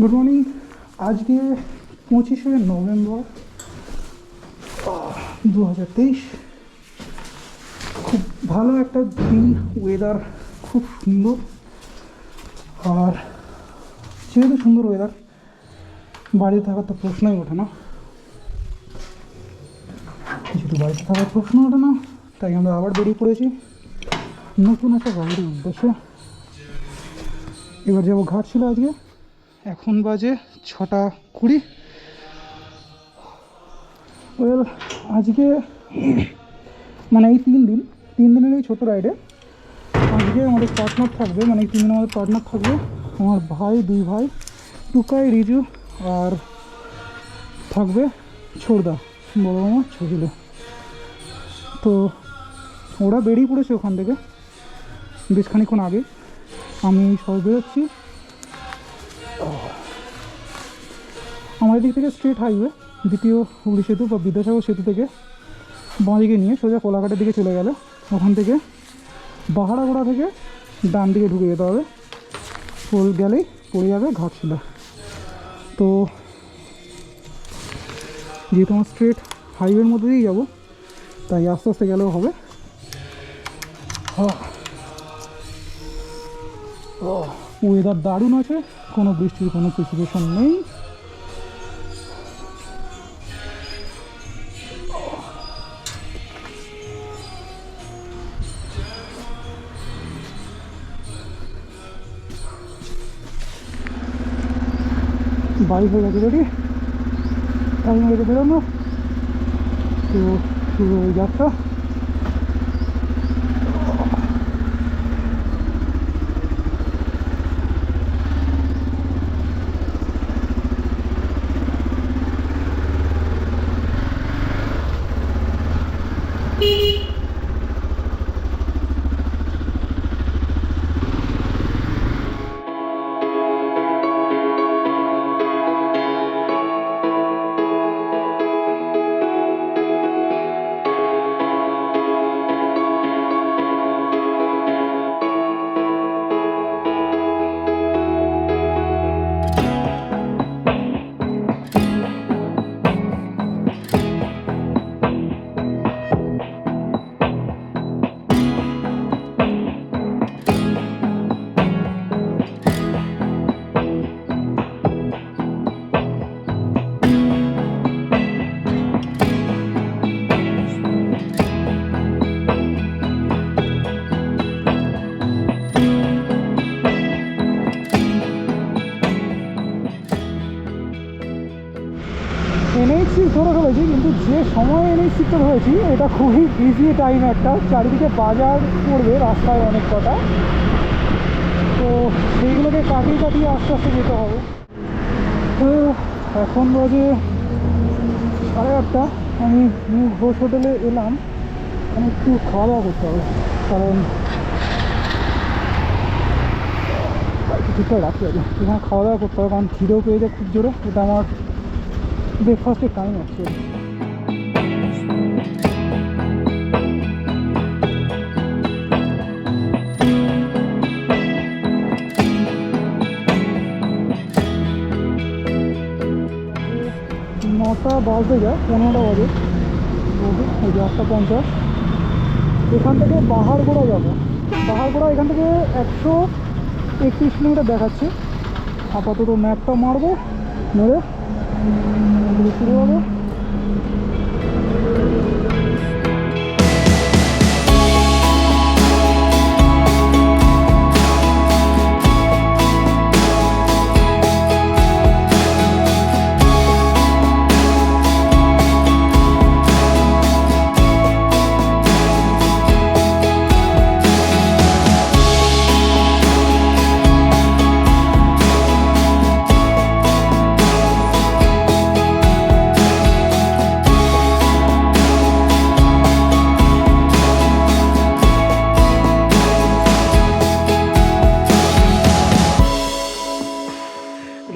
Good morning. আজকে 25শে November 2023। খুব ভালো একটা দিন, ওয়েদার খুব সুন্দর। আর যেহেতু সুন্দর ওয়েদার, বাড়িতে থাকার তো প্রশ্নই ওঠে না। যেহেতু বাড়িতে থাকার প্রশ্ন ওঠে না, তাই আমরা আবার বেরিয়ে পড়েছি নতুন একটা গাড়ির উদ্দেশ্যে। এবার যাবো ঘাটশিলা। আজকে এখন বাজে 6:20। ওয়েল, আজকে মানে এই 3 দিনের এই ছোটো রাইডে আজকে আমাদের পার্টনার থাকবে, মানে এই 3 দিন আমাদের পার্টনার থাকবে আমার ভাই, 2 ভাই, টুকাই, রিজু, আর থাকবে ছোড়দা, বড় মামা, ছবিলে। তো ওরা বেরিয়ে পড়েছে ওখান থেকে বেশ খানিক্ষণ আগে। আমি সব বেরোচ্ছি। আমাদের দিক থেকে স্ট্রেট হাইওয়ে, দ্বিতীয় হুগলি সেতু বা বিদ্যাসাগর সেতু থেকে বাঁদিকে নিয়ে সোজা কোলাঘাটের দিকে চলে গেলে ওখান থেকে বাহারাগোড়া থেকে ডান দিকে ঢুকে যেতে হবে। ফুল গেলেই পড়ে যাবে ঘাটশিলা। তো যেহেতু আমার স্ট্রেট হাইওয়ের মধ্যে দিয়েই যাবো, তাই আস্তে আস্তে গেলেও হবে। ওয়েদার দারুণ আছে, কোনো বৃষ্টির কোনো প্রিসিপিটেশন নেই। বাইক হয়ে গেছে রেডি, টাইম লেগে বেরোনো। তো শুরু হয়ে যাত্রা। এনএইচসি ধরে ফেলেছি, কিন্তু যে সময় এনএইচসিতে হয়েছি এটা খুবই বিজি টাইম একটা। চারিদিকে বাজার পড়বে রাস্তায় অনেক কটা, তো সেইগুলোকে কাটিয়ে কাটিয়ে আস্তে আস্তে যেতে হবে। তো এখন বাজে 8:30। আমি নিউ ঘোষ হোটেলে এলাম, আমি একটু খাওয়া দাওয়া করতে হবে, কারণ ঠিকঠাক রাখতে হবে। এখানে খাওয়া দাওয়া করতে হবে, কারণ খিদেও পেয়ে যায় খুব জোরে। এটা আমার ব্রেকফাস্টের টাইম অ্যাকচুয়ালি। নটা বাজতে যায়, 15টা বাজে, ওই যে 8:50। এখান থেকে পাহাড়গোড়া যাবো। পাহাড়গোড়া এখান থেকে 131 কিলোমিটার দেখাচ্ছে। আপাতত ম্যাপটা মারবো, মেরে শুরু হবে।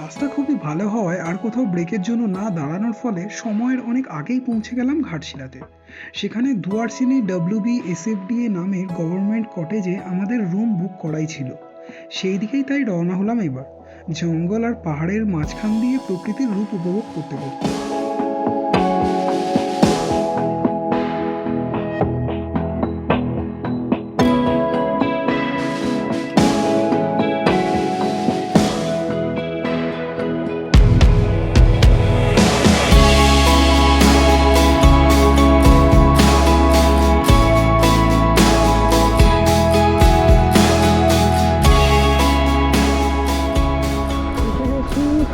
রাস্তা খুবই ভালো হওয়ায় আর কোথাও ব্রেকের জন্য না দাঁড়ানোর ফলে সময়ের অনেক আগেই পৌঁছে গেলাম ঘাটশিলাতে। সেখানে দুয়ারসিনি WBSFDA নামের গভর্নমেন্ট কটেজে আমাদের রুম বুক করাই ছিল। সেই দিকেই তাই রওনা হলাম এবার। জঙ্গল আর পাহাড়ের মাঝখান দিয়ে প্রকৃতির রূপ উপভোগ করতে করতে।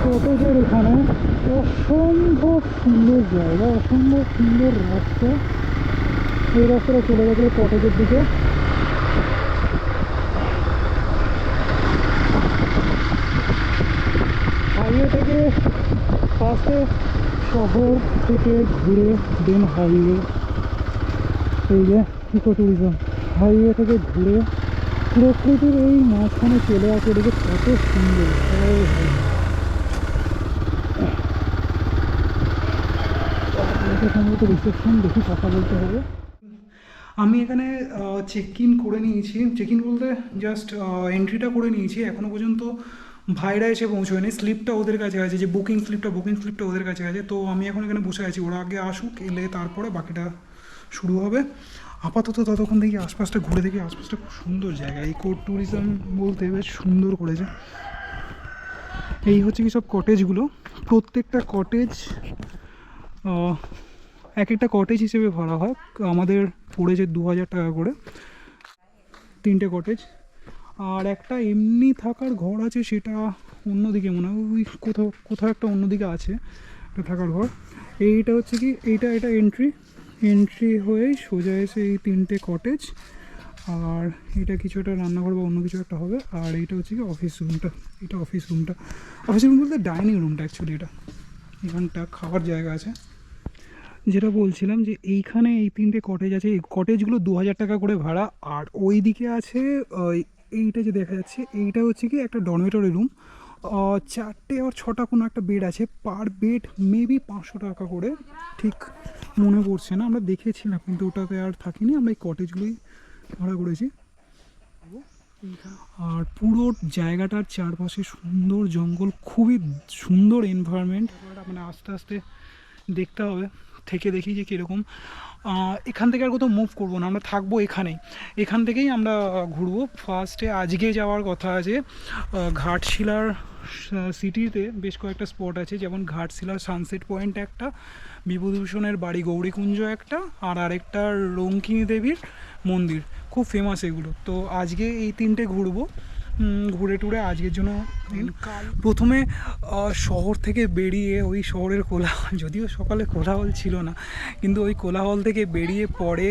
কটেজের এখানে অসম্ভব সুন্দর জায়গা, অসম্ভব সুন্দর রাস্তা। এই রাস্তাটা চলে গেছে কটেজের দিকে। হাইওয়ে থেকে ফার্স্টে শহর থেকে ঘুরে দেন হাইওয়ে, এই যে ইকো ট্যুরিজম, হাইওয়ে থেকে ঘুরে প্রকৃতির এই মাঝখানে চলে আসে। এদিকে কত সুন্দর, সম্ভবত রিসেপশন দেখি কথা বলতে হবে। আমি এখানে চেক ইন করে নিয়েছি, চেক ইন বলতে জাস্ট এন্ট্রিটা করে নিয়েছি। এখনও পর্যন্ত ভাইরা এসে পৌঁছয়নি, স্লিপটা ওদের কাছে আছে, যে বুকিং স্লিপটা ওদের কাছে আছে। তো আমি এখন এখানে বসে আছি, ওরা আগে আসুক, এলে তারপরে বাকিটা শুরু হবে। আপাতত ততক্ষণ দেখি আশপাশটা ঘুরে দেখি। আশপাশটা খুব সুন্দর জায়গা, ইকো ট্যুরিজম বলতে বেশ সুন্দর করেছে। এই হচ্ছে কি সব কটেজগুলো, প্রত্যেকটা কটেজ এক একটা কটেজ হিসেবে ভাড়া হয়। আমাদের পড়েছে 2000 টাকা করে 3টে কটেজ। আর একটা এমনি থাকার ঘর আছে, সেটা অন্যদিকে মনে হয়, ওই কোথাও একটা অন্যদিকে আছে একটা থাকার ঘর। এইটা হচ্ছে কি, এটা এন্ট্রি হয়েই সোজা এসে এই 3টে কটেজ। আর এটা কিছু একটা রান্নাঘর বা অন্য কিছু একটা হবে। আর এইটা হচ্ছে কি অফিস রুমটা, অফিস রুম বলতে ডাইনিং রুমটা অ্যাকচুয়ালি। এখানটা খাওয়ার জায়গা আছে। যেটা বলছিলাম যে এইখানে এই 3টে কটেজ আছে, এই কটেজগুলো 2000 টাকা করে ভাড়া। আর ওই দিকে আছে এইটা যে দেখা যাচ্ছে, এইটা হচ্ছে কি একটা ডরমেটরি রুম, 4টে আর 6টা কোনো একটা বেড আছে। পার বেড মেবি 500 টাকা করে, ঠিক মনে পড়ছে না, আমরা দেখেছিলাম কিন্তু ওটাতে আর থাকিনি, আমরা এই কটেজগুলোই ভাড়া করেছি। আর পুরো জায়গাটার চারপাশে সুন্দর জঙ্গল, খুবই সুন্দর এনভায়রনমেন্ট। মানে আস্তে আস্তে দেখতে হবে, থেকে দেখি যে কীরকম। এখান থেকে আর কোথাও মুভ করবো না, আমরা থাকবো এখান থেকেই আমরা ঘুরবো। ফার্স্টে আজকে যাওয়ার কথা আছে ঘাটশিলার সিটিতে বেশ কয়েকটা স্পট আছে, যেমন ঘাটশিলার সানসেট পয়েন্ট একটা, বিভূতিভূষণের বাড়ি গৌরীকুঞ্জ একটা, আর আরেকটা রঙ্কিনী দেবীর মন্দির, খুব ফেমাস এগুলো। তো আজকে এই 3টে ঘুরবো, ঘুরে টুরে আজকের জন্য। প্রথমে শহর থেকে বেরিয়ে ওই শহরের কোলাহল, যদিও সকালে কোলাহল ছিল না, কিন্তু ওই কোলাহল থেকে বেরিয়ে পরে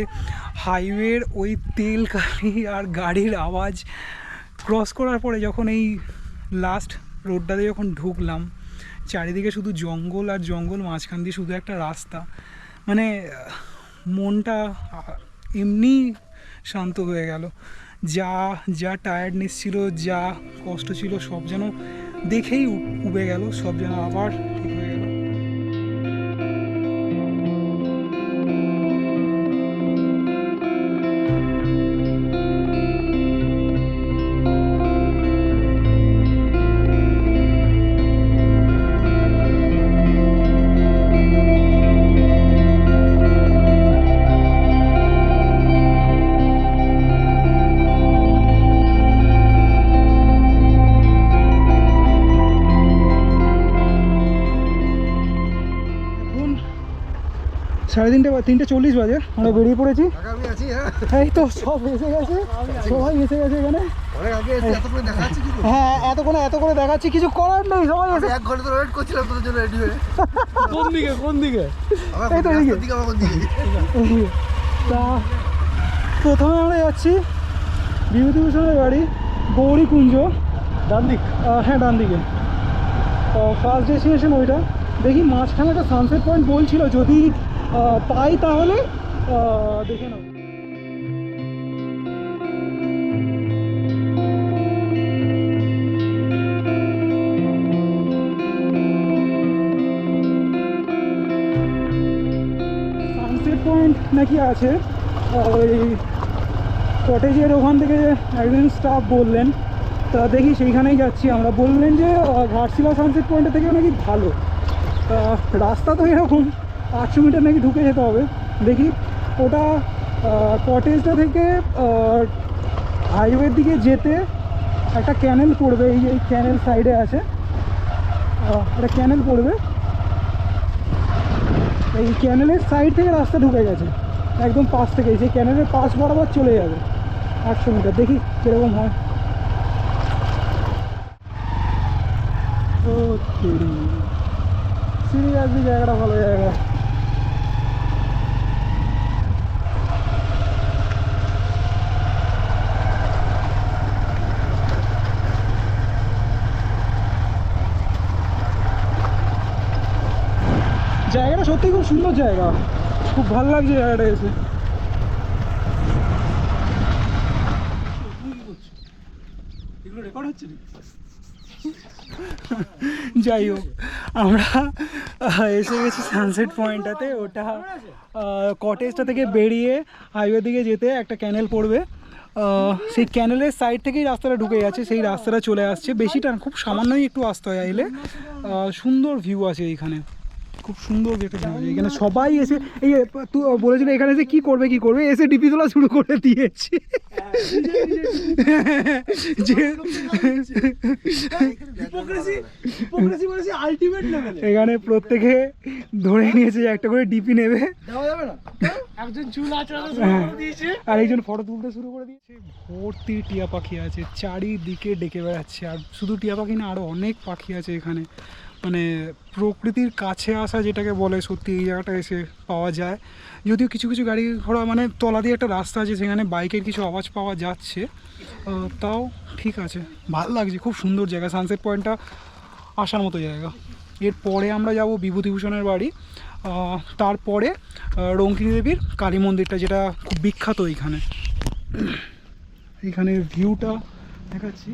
হাইওয়ের ওই তেল কালি আর গাড়ির আওয়াজ ক্রস করার পরে যখন এই লাস্ট রোডটাতে যখন ঢুকলাম, চারিদিকে শুধু জঙ্গল আর জঙ্গল, মাঝখান দিয়ে শুধু একটা রাস্তা, মানে মনটা এমনি শান্ত হয়ে গেল। যা টায়ার্ডনেস ছিল, যা কষ্ট ছিল, সব যেন দেখেই উবে গেল, সব যেন আবার ঠিক হয়ে গেল। সাড়ে 3:40 বাজে, আমরা বেরিয়ে পড়েছি। এই তো সব এসে গেছে, সবাই এসে গেছে এখানে। হ্যাঁ, এত করে দেখাচ্ছি, কিছু করার নেই, সবাই এসে। 1 ঘন্টা ধরে ওয়েট করছিলাম তোদের জন্য রেডি হয়ে। কোন দিকে এই তো এদিকে। তা প্রথমে আমরা যাচ্ছি বিভূতিভূষণের বাড়ি গৌরীকুঞ্জ, ডান দিক। হ্যাঁ, ডান দিকে ফার্স্ট ডেস্টিনেশন ওইটা। দেখি মাঝখানে একটা সানসেট পয়েন্ট বলছিল, যদি পাই তাহলে দেখে নেব। সানসেট পয়েন্ট নাকি আছে ওই কটেজের ওখান থেকে একজন স্টাফ বললেন, তা দেখি সেইখানেই যাচ্ছি আমরা। বললেন যে ঘাটশিলা সানসেট পয়েন্ট থেকে নাকি ভালো, রাস্তা তো এরকম 800 মিটার নাকি ঢুকে যেতে হবে। দেখি ওটা কটেজটা থেকে হাইওয়ের দিকে যেতে একটা ক্যানেল পড়বে, এই ক্যানেল সাইডে আছে একটা ক্যানেল পড়বে, এই ক্যানেলের সাইড থেকে রাস্তা ঢুকে গেছে একদম পাশ থেকে, সেই ক্যানেলের পাশ বরাবর চলে যাবে 800 মিটার। দেখি কীরকম হয়। ও সিরিয়াসলি জায়গাটা ভালো জায়গা। জায়গাটা সত্যি খুব সুন্দর জায়গা, খুব ভালো লাগছে জায়গাটা এসে। যাই হোক, আমরা এসে গেছি সানসেট পয়েন্টটাতে। ওটা কটেজটা থেকে বেরিয়ে হাইওয়ে দিকে যেতে একটা ক্যানেল পড়বে, সেই ক্যানেলের সাইড থেকেই রাস্তাটা ঢুকে যাচ্ছে, সেই রাস্তাটা চলে আসছে। বেশিটা খুব সামান্যই একটু আসতে হয় এলে। সুন্দর ভিউ আছে এইখানে, খুব সুন্দর যেটা এখানে সবাই এসে এই তুই বলেছিল এখানে এসে কী করবে এসে ডিপি তোলা শুরু করে দিয়েছে। এখানে প্রত্যেকে ধরে নিয়েছে একটা করে ডিপি নেবে, আর একজন ফটো তুলতে শুরু করে দিয়েছে। ভর্তি টিয়া পাখি আছে, চারিদিকে ডেকে বেড়াচ্ছে। আর শুধু টিয়া পাখি না, আরও অনেক পাখি আছে এখানে। মানে প্রকৃতির কাছে আসা যেটাকে বলে, সত্যি এই জায়গাটা এসে পাওয়া যায়। যদিও কিছু কিছু গাড়ি ঘোড়া মানে তলা দিয়ে একটা রাস্তা আছে, সেখানে বাইকের কিছু আওয়াজ পাওয়া যাচ্ছে, তাও ঠিক আছে, ভালো লাগছে। খুব সুন্দর জায়গা, সানসেট পয়েন্টটা আসার মতো জায়গা। এরপরে আমরা যাব বিভূতিভূষণের বাড়ি, তারপরে রঙ্কিনী দেবীর কালী মন্দিরটা, যেটা খুব বিখ্যাত এইখানে। এইখানের ভিউটা দেখাচ্ছি।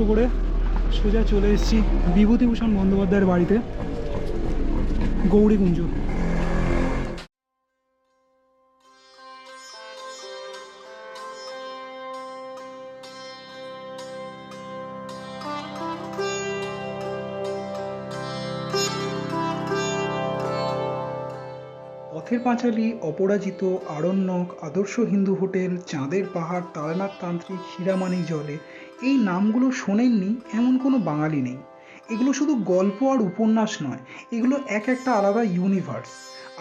করে সোজা চলে এসেছি বিভূতিভূষণ বন্দ্যোপাধ্যায়ের বাড়িতে, গৌরীকুঞ্জ। পথের পাঁচালী, অপরাজিত, আরণ্যক, আদর্শ হিন্দু হোটেল, চাঁদের পাহাড়, তারানাথ তান্ত্রিক, হীরামানিক জলে, এই নামগুলো শোনেননি এমন কোনো বাঙালি নেই। এগুলো শুধু গল্প আর উপন্যাস নয়, এগুলো এক একটা আলাদা ইউনিভার্স।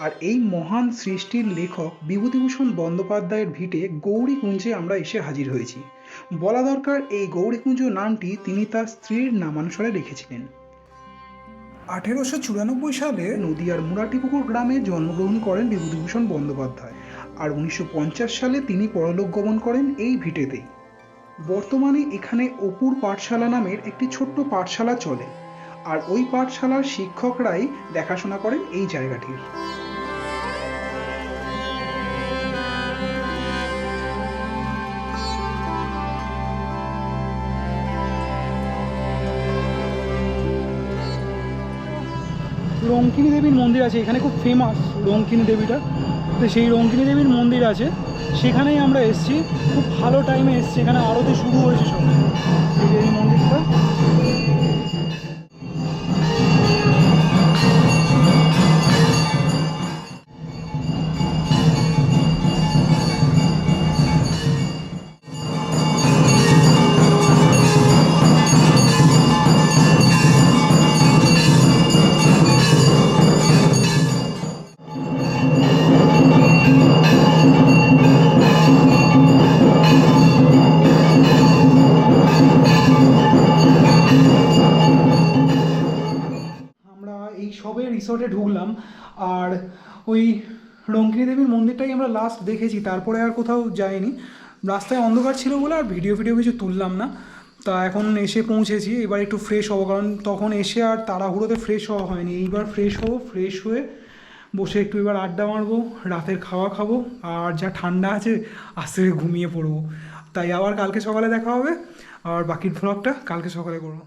আর এই মহান সৃষ্টির লেখক বিভূতিভূষণ বন্দ্যোপাধ্যায়ের ভিটে গৌরীকুঞ্জে আমরা এসে হাজির হয়েছি। বলা দরকার, এই গৌরীকুঞ্জ নামটি তিনি তার স্ত্রীর নামানুসারে রেখেছিলেন। 1894 সালে নদিয়ার মুরাটিপুকুর গ্রামে জন্মগ্রহণ করেন বিভূতিভূষণ বন্দ্যোপাধ্যায়, আর 1950 সালে তিনি পরলোক গমন করেন এই ভিটেতেই। বর্তমানে এখানে অপুর পাঠশালা নামের একটি ছোট্ট পাঠশালা চলে, আর ওই পাঠশালার শিক্ষকরাই দেখাশোনা করেন এই জায়গাটির। রঙ্কিনী দেবীর মন্দির আছে এখানে, খুব ফেমাস রঙ্কিনী দেবীটা। তো সেই রঙ্কিনী দেবীর মন্দির আছে, সেখানেই আমরা এসেছি। খুব ভালো টাইমে এসেছি, এখানে আরতি শুরু হয়েছে সব। এই যে এই মন্দিরটা, সবে রিসর্টে ঢুকলাম, আর ওই রঙ্কিনী দেবীর মন্দিরটাই আমরা লাস্ট দেখেছি, তারপরে আর কোথাও যাইনি। রাস্তায় অন্ধকার ছিল বলে আর ভিডিও কিছু তুললাম না। তা এখন এসে পৌঁছেছি, এবার একটু ফ্রেশ হবো, কারণ তখন এসে আর তাড়াহুড়োতে ফ্রেশ হওয়া হয়নি। এইবার ফ্রেশ হবো, ফ্রেশ হয়ে বসে একটু এবার আড্ডা মারবো, রাতের খাওয়া খাবো, আর যা ঠান্ডা আছে আস্তে ঘুমিয়ে পড়বো। তাই আবার কালকে সকালে দেখা হবে, আর বাকির ভ্লগটা কালকে সকালে করবো।